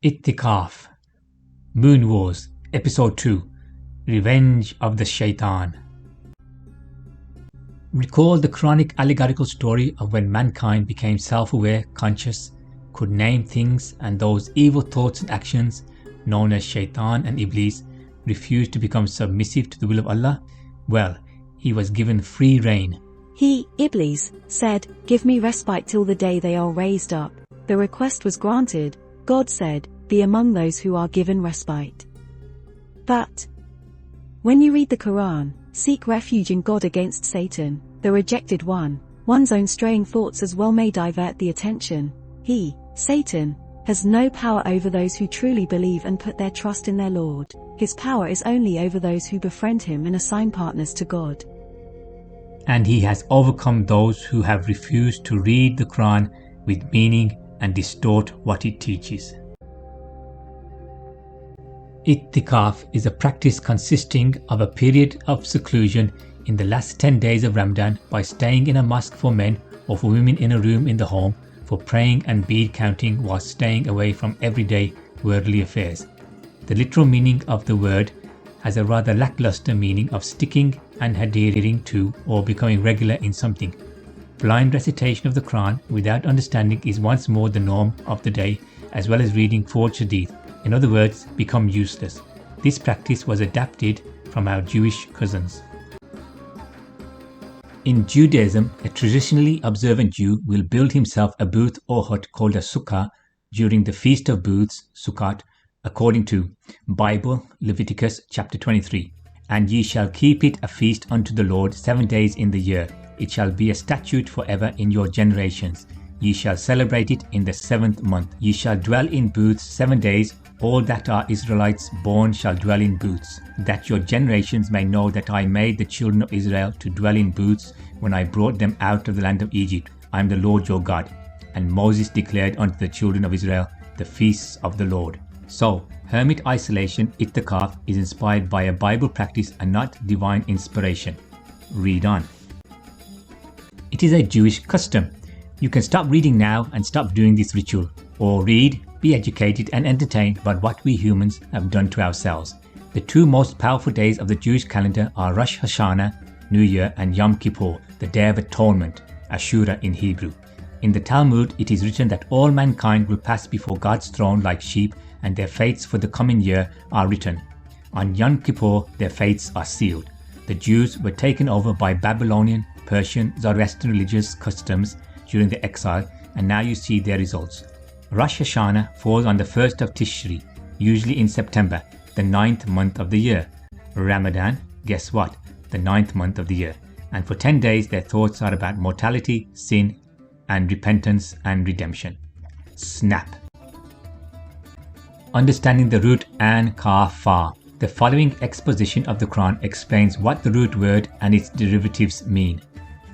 Tikaaf, Moon Wars, Episode 2, Revenge of the Shaitan. Recall the Quranic allegorical story of when mankind became self-aware, conscious, could name things, and those evil thoughts and actions, known as Shaitan and Iblis, refused to become submissive to the will of Allah. Well, he was given free rein. He, Iblis, said, "Give me respite till the day they are raised up." The request was granted. God said, "Be among those who are given respite." But when you read the Quran, seek refuge in God against Satan, the rejected one. One's own straying thoughts as well may divert the attention. He, Satan, has no power over those who truly believe and put their trust in their Lord. His power is only over those who befriend him and assign partners to God. And he has overcome those who have refused to read the Quran with meaning and distort what it teaches. Tikaf is a practice consisting of a period of seclusion in the last 10 days of Ramadan by staying in a mosque for men or for women in a room in the home for praying and bead counting while staying away from everyday worldly affairs. The literal meaning of the word has a rather lackluster meaning of sticking and adhering to or becoming regular in something. Blind recitation of the Quran without understanding is once more the norm of the day, as well as reading forged hadith. In other words, become useless. This practice was adapted from our Jewish cousins. In Judaism, a traditionally observant Jew will build himself a booth or hut called a sukkah during the Feast of Booths, Sukkot, according to Bible, Leviticus chapter 23. "And ye shall keep it a feast unto the Lord 7 days in the year. It shall be a statute forever in your generations. Ye shall celebrate it in the 7th month. Ye shall dwell in booths 7 days. All that are Israelites born shall dwell in booths, that your generations may know that I made the children of Israel to dwell in booths when I brought them out of the land of Egypt. I am the Lord your God." And Moses declared unto the children of Israel the feasts of the Lord. So, hermit isolation, tikaf, is inspired by a Bible practice and not divine inspiration. Read on. It is a Jewish custom. You can stop reading now and stop doing this ritual, or read, be educated and entertained by what we humans have done to ourselves. The two most powerful days of the Jewish calendar are Rosh Hashanah, New Year, and Yom Kippur, the Day of Atonement, Ashura in Hebrew. In the Talmud, it is written that all mankind will pass before God's throne like sheep, and their fates for the coming year are written. On Yom Kippur, their fates are sealed. The Jews were taken over by Babylonian, Persian, Zoroastrian religious customs during the exile, and now you see their results. Rosh Hashanah falls on the 1st of Tishri, usually in September, the 9th month of the year. Ramadan, guess what? The 9th month of the year. And for 10 days their thoughts are about mortality, sin, and repentance and redemption. Snap. Understanding the root an, ka, fa. The following exposition of the Quran explains what the root word and its derivatives mean.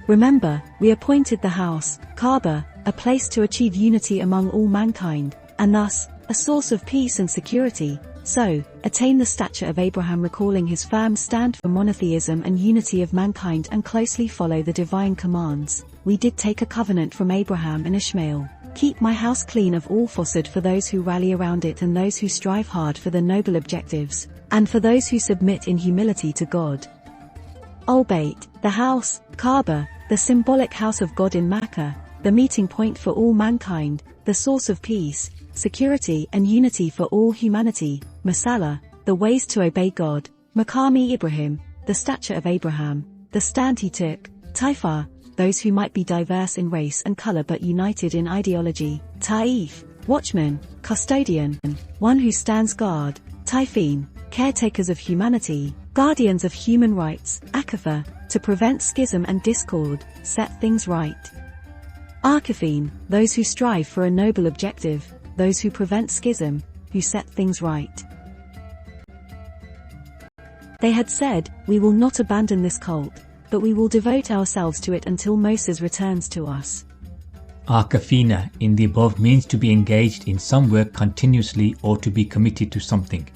Remember, we appointed the house, Kaaba, a place to achieve unity among all mankind, and thus, a source of peace and security. So, attain the stature of Abraham, recalling his firm stand for monotheism and unity of mankind, and closely follow the divine commands. We did take a covenant from Abraham and Ishmael. Keep my house clean of all falsehood for those who rally around it and those who strive hard for the noble objectives, and for those who submit in humility to God. Al-Bayt, the house, Kaaba, the symbolic house of God in Mecca, the meeting point for all mankind, the source of peace, security and unity for all humanity. Masala, the ways to obey God. Maqami Ibrahim, the stature of Abraham, the stand he took. Taifa, those who might be diverse in race and color but united in ideology. Taif, watchman, custodian, one who stands guard. Taifin, caretakers of humanity, guardians of human rights. Akafa, to prevent schism and discord, set things right. Arkafin, those who strive for a noble objective, those who prevent schism, who set things right. They had said, "We will not abandon this cult, but we will devote ourselves to it until Moses returns to us." Arkafina in the above means to be engaged in some work continuously or to be committed to something.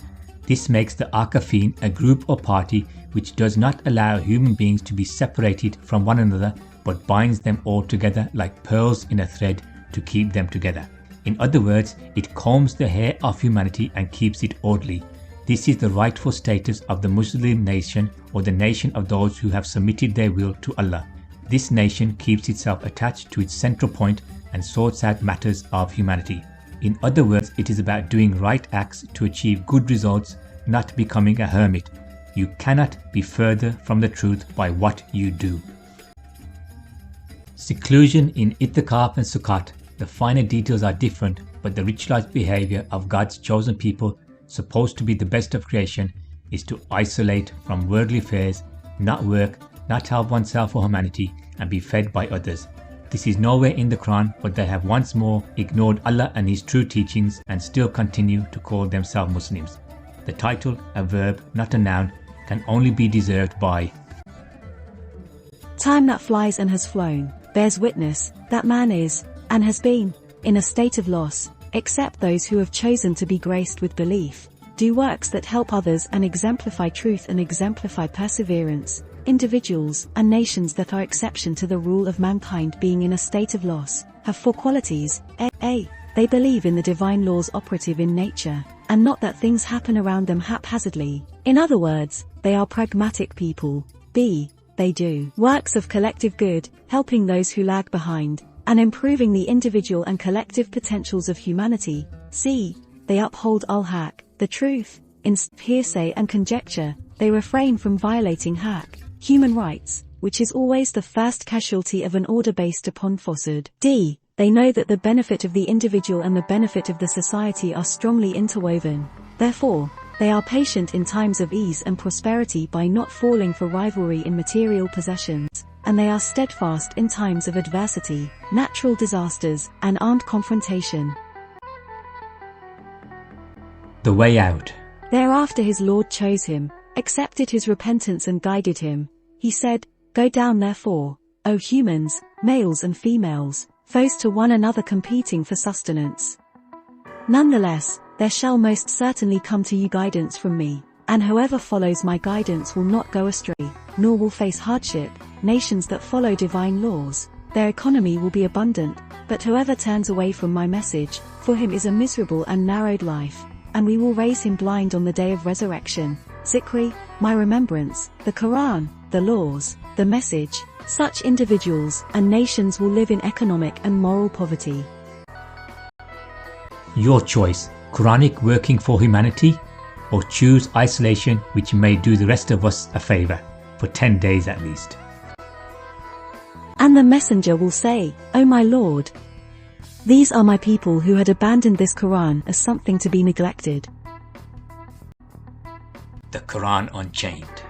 This makes the Arkafin a group or party which does not allow human beings to be separated from one another, but binds them all together like pearls in a thread to keep them together. In other words, it combs the hair of humanity and keeps it orderly. This is the rightful status of the Muslim nation, or the nation of those who have submitted their will to Allah. This nation keeps itself attached to its central point and sorts out matters of humanity. In other words, it is about doing right acts to achieve good results, not becoming a hermit. You cannot be further from the truth by what you do. Seclusion in tikaf and sukat. The finer details are different, but the ritualized behavior of God's chosen people, supposed to be the best of creation, is to isolate from worldly affairs, not work, not help oneself or humanity, and be fed by others. This is nowhere in the Quran, but they have once more ignored Allah and His true teachings and still continue to call themselves Muslims. The title, a verb, not a noun, can only be deserved by time that flies and has flown, bears witness, that man is, and has been, in a state of loss, except those who have chosen to be graced with belief, do works that help others and exemplify truth and exemplify perseverance, individuals and nations that are exception to the rule of mankind being in a state of loss, have 4 qualities. A. They believe in the divine laws operative in nature, and not that things happen around them haphazardly. In other words, they are pragmatic people. B. They do works of collective good, helping those who lag behind, and improving the individual and collective potentials of humanity. C. They uphold al-haq, the truth, in hearsay and conjecture. They refrain from violating haq, human rights, which is always the first casualty of an order based upon falsehood. D. They know that the benefit of the individual and the benefit of the society are strongly interwoven. Therefore, they are patient in times of ease and prosperity by not falling for rivalry in material possessions, and they are steadfast in times of adversity, natural disasters, and armed confrontation. the way out. Thereafter his Lord chose him, accepted his repentance and guided him. He said, "Go down therefore, O humans, males and females, foes to one another competing for sustenance. Nonetheless, there shall most certainly come to you guidance from me, and whoever follows my guidance will not go astray, nor will face hardship. Nations that follow divine laws, their economy will be abundant, but whoever turns away from my message, for him is a miserable and narrowed life, and we will raise him blind on the day of resurrection. Zikri, my remembrance, the Qur'an, the laws, the message. Such individuals and nations will live in economic and moral poverty." Your choice, Quranic working for humanity, or choose isolation which may do the rest of us a favor, for 10 days at least. And the messenger will say, "O my Lord, these are my people who had abandoned this Qur'an as something to be neglected." The Quran Unchained.